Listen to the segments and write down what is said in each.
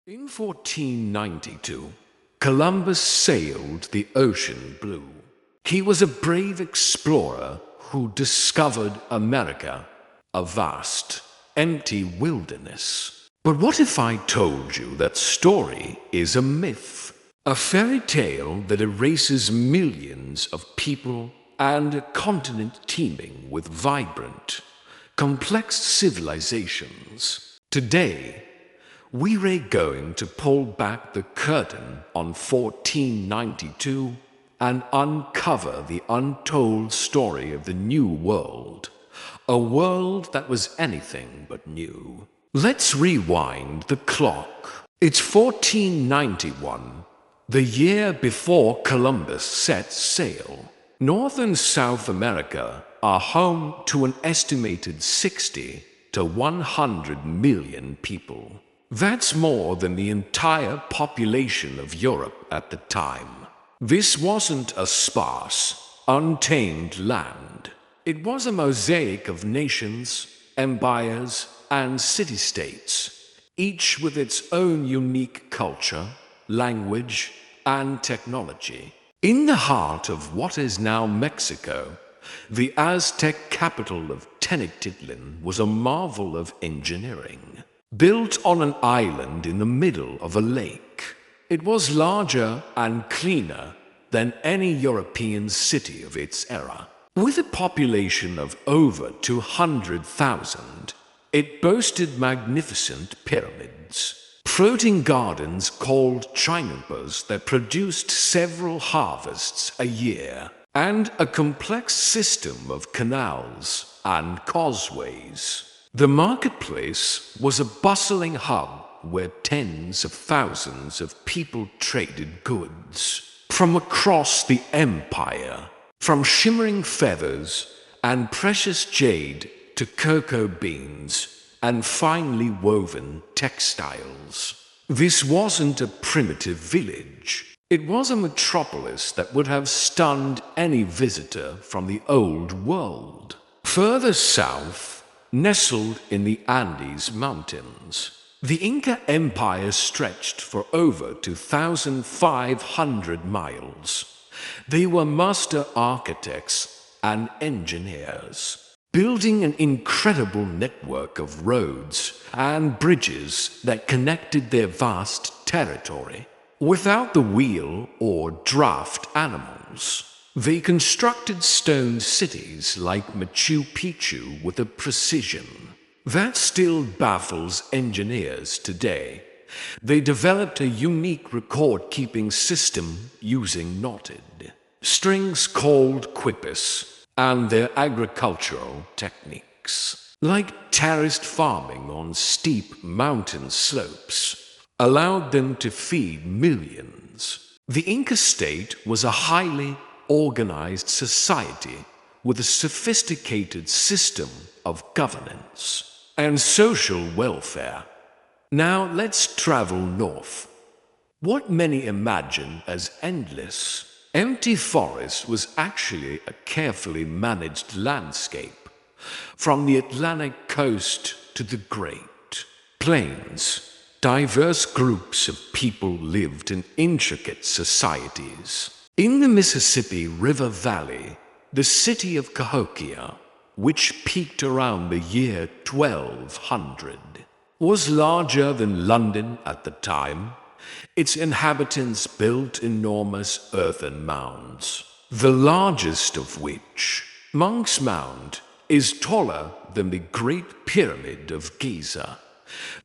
In 1492, Columbus sailed the ocean blue. He was a brave explorer who discovered America, a vast, empty wilderness. But what if I told you that story is a myth? A fairy tale that erases millions of people and a continent teeming with vibrant, complex civilizations. Today, we're going to pull back the curtain on 1492 and uncover the untold story of the New World, a world that was anything but new. Let's rewind the clock. It's 1491, the year before Columbus set sail. North and South America are home to an estimated 60 to 100 million people. That's more than the entire population of Europe at the time. This wasn't a sparse, untamed land. It was a mosaic of nations, empires, and city-states, each with its own unique culture, language, and technology. In the heart of what is now Mexico, the Aztec capital of Tenochtitlan was a marvel of engineering. Built on an island in the middle of a lake, it was larger and cleaner than any European city of its era. With a population of over 200,000, it boasted magnificent pyramids, floating gardens called chinampas that produced several harvests a year, and a complex system of canals and causeways. The marketplace was a bustling hub where tens of thousands of people traded goods from across the empire, from shimmering feathers and precious jade to cocoa beans and finely woven textiles. This wasn't a primitive village. It was a metropolis that would have stunned any visitor from the old world. Further south, nestled in the Andes Mountains, the Inca Empire stretched for over 2,500 miles. They were master architects and engineers, building an incredible network of roads and bridges that connected their vast territory. Without the wheel or draft animals, they constructed stone cities like Machu Picchu with a precision that still baffles engineers today. They developed a unique record-keeping system using knotted strings called quipus, and their agricultural techniques, like terraced farming on steep mountain slopes, allowed them to feed millions. The Inca state was a highly organized society with a sophisticated system of governance and social welfare. Now let's travel north. What many imagine as endless, empty forest was actually a carefully managed landscape. From the Atlantic coast to the Great Plains, diverse groups of people lived in intricate societies. In the Mississippi River Valley, the city of Cahokia, which peaked around the year 1200, was larger than London at the time. Its inhabitants built enormous earthen mounds, the largest of which, Monk's Mound, is taller than the Great Pyramid of Giza.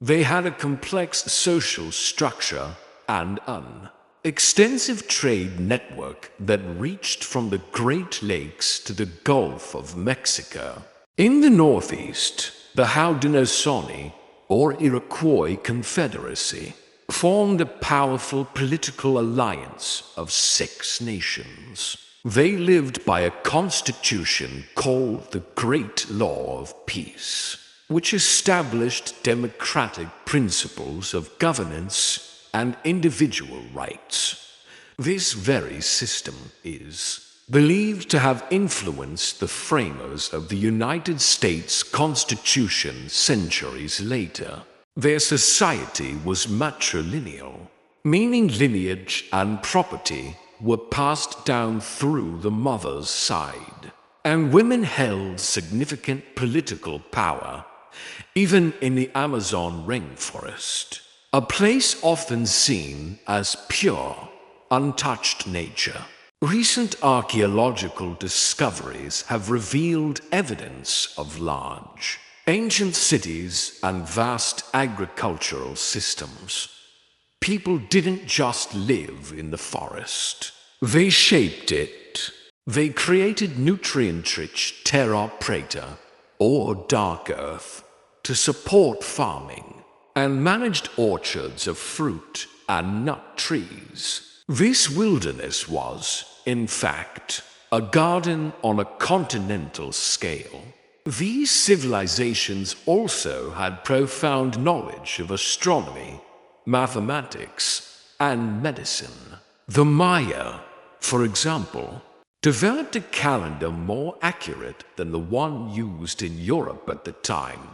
They had a complex social structure and an extensive trade network that reached from the Great Lakes to the Gulf of Mexico. In the northeast, the Haudenosaunee, or Iroquois Confederacy, formed a powerful political alliance of 6 nations. They lived by a constitution called the Great Law of Peace, which established democratic principles of governance and individual rights. This very system is believed to have influenced the framers of the United States Constitution centuries later. Their society was matrilineal, meaning lineage and property were passed down through the mother's side, and women held significant political power, even in the Amazon rainforest, a place often seen as pure, untouched nature. Recent archaeological discoveries have revealed evidence of large, ancient cities and vast agricultural systems. People didn't just live in the forest. They shaped it. They created nutrient-rich terra preta, or dark earth, to support farming, and managed orchards of fruit and nut trees. This wilderness was, in fact, a garden on a continental scale. These civilizations also had profound knowledge of astronomy, mathematics, and medicine. The Maya, for example, developed a calendar more accurate than the one used in Europe at the time,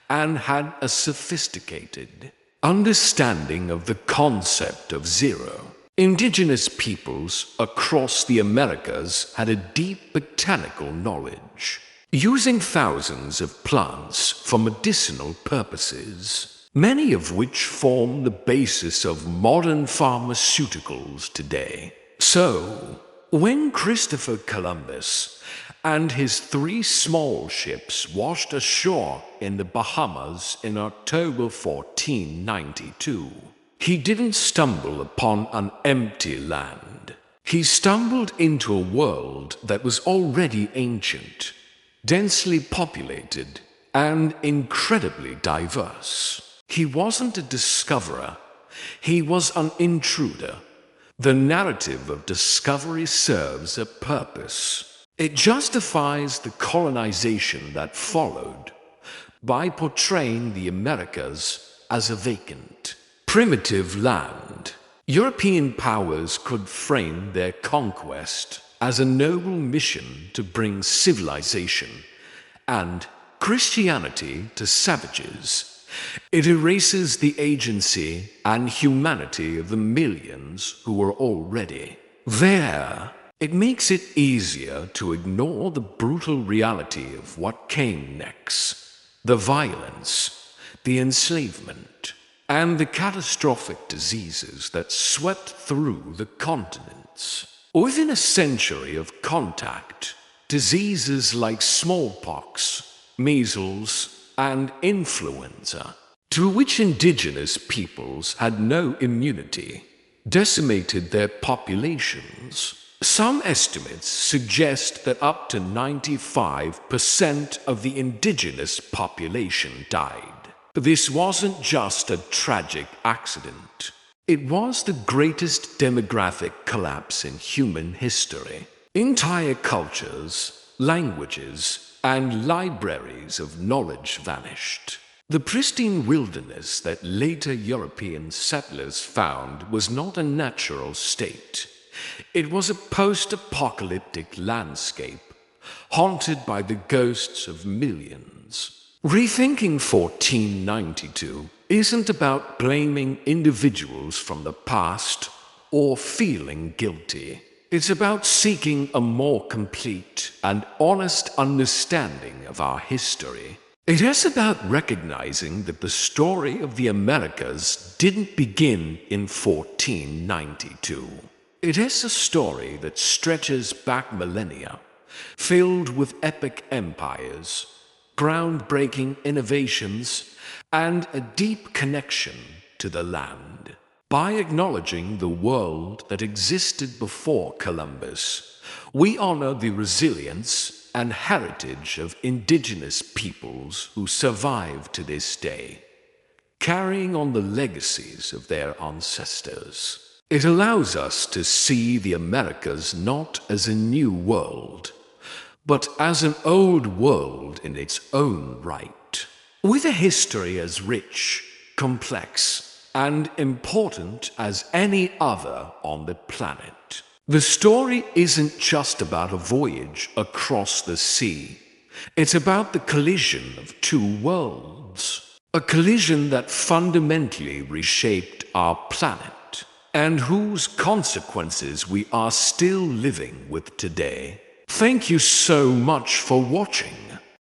and had a sophisticated understanding of the concept of zero. Indigenous peoples across the Americas had a deep botanical knowledge, using thousands of plants for medicinal purposes, many of which form the basis of modern pharmaceuticals today. So, when Christopher Columbus and his 3 small ships washed ashore in the Bahamas in October 1492, he didn't stumble upon an empty land. He stumbled into a world that was already ancient, densely populated, and incredibly diverse. He wasn't a discoverer. He was an intruder. The narrative of discovery serves a purpose. It justifies the colonization that followed by portraying the Americas as a vacant, primitive land. European powers could frame their conquest as a noble mission to bring civilization and Christianity to savages. It erases the agency and humanity of the millions who were already there. It makes it easier to ignore the brutal reality of what came next: the violence, the enslavement, and the catastrophic diseases that swept through the continents. Within a century of contact, diseases like smallpox, measles, and influenza, to which indigenous peoples had no immunity, decimated their populations. Some estimates suggest that up to 95% of the indigenous population died. This wasn't just a tragic accident. It was the greatest demographic collapse in human history. Entire cultures, languages, and libraries of knowledge vanished. The pristine wilderness that later European settlers found was not a natural state. It was a post-apocalyptic landscape, haunted by the ghosts of millions. Rethinking 1492 isn't about blaming individuals from the past or feeling guilty. It's about seeking a more complete and honest understanding of our history. It is about recognizing that the story of the Americas didn't begin in 1492. It is a story that stretches back millennia, filled with epic empires, groundbreaking innovations, and a deep connection to the land. By acknowledging the world that existed before Columbus, we honor the resilience and heritage of indigenous peoples who survive to this day, carrying on the legacies of their ancestors. It allows us to see the Americas not as a new world, but as an old world in its own right, with a history as rich, complex, and important as any other on the planet. The story isn't just about a voyage across the sea. It's about the collision of 2 worlds. A collision that fundamentally reshaped our planet, and whose consequences we are still living with today. Thank you so much for watching.